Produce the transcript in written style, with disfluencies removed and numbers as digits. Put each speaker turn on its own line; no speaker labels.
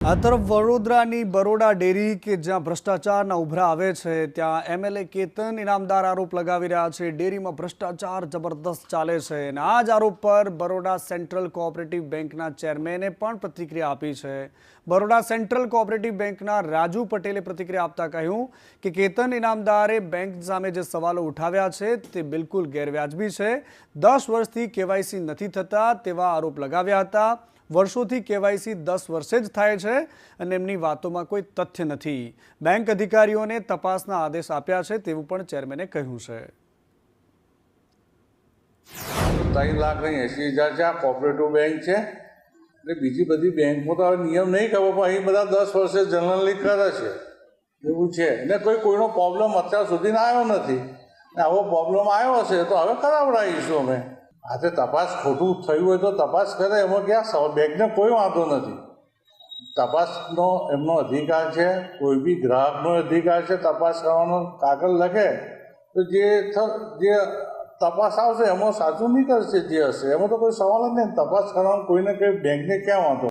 આ તરફ વડોદરાની બરોડા ડેરી કે જ્યાં ભ્રષ્ટાચારના ઉભરા આવે છે ત્યાં એમએલએ કેતન ઇનામદાર આરોપ લગાવી રહ્યા છે ડેરીમાં ભ્રષ્ટાચાર જબરદસ્ત ચાલે છે અને આ જ આરોપ પર બરોડા સેન્ટ્રલ કોઓપરેટિવ બેંકના ચેરમેને પણ પ્રતિક્રિયા આપી છે। બરોડા સેન્ટ્રલ કોઓપરેટિવ બેંકના રાજુ પટેલે પ્રતિક્રિયા આપતા કહ્યું કે કેતન ઇનામદારે બેંક સામે જે સવાલો ઉઠાવ્યા છે તે બિલકુલ ગેરવ્યાજબી છે। 10 વર્ષથી કેવાયસી નથી થતા તેવા આરોપ લગાવ્યા હતા। વર્ષોથી કેવાયસી 10 વર્ષે જ થાય છે અને એમની વાતોમાં કોઈ તથ્ય નથી। બેંક અધિકારીઓને તપાસના આદેશ આપ્યા છે તેવું પણ ચેરમેને કહ્યું છે।
3,80,000 છે। આ કોઓપરેટિવ બેંક છે એટલે બીજી બધી બેંકમાં તો હવે નિયમ નહીં ખબર પણ અહીં બધા 10 વર્ષે જનરલી કરે છે એવું છે અને કોઈનો પ્રોબ્લેમ અત્યાર સુધી આવ્યો નથી ને આવો પ્રોબ્લેમ આવ્યો હશે તો હવે કરાવડાવીશું અમે। આજે તપાસ ખોટું થયું હોય તો તપાસ કરે એમાં ક્યાં બેંકને કોઈ વાંધો નથી। તપાસનો એમનો અધિકાર છે, કોઈ બી ગ્રાહકનો અધિકાર છે તપાસ કરવાનો। કાગળ લખે તો જે તપાસ આવશે એમાં સાચું નીકળશે જે હશે એમાં તો કોઈ સવાલ જ નહીં। તપાસ કરવાનો કોઈને કંઈ બેંકને ક્યાં વાંધો।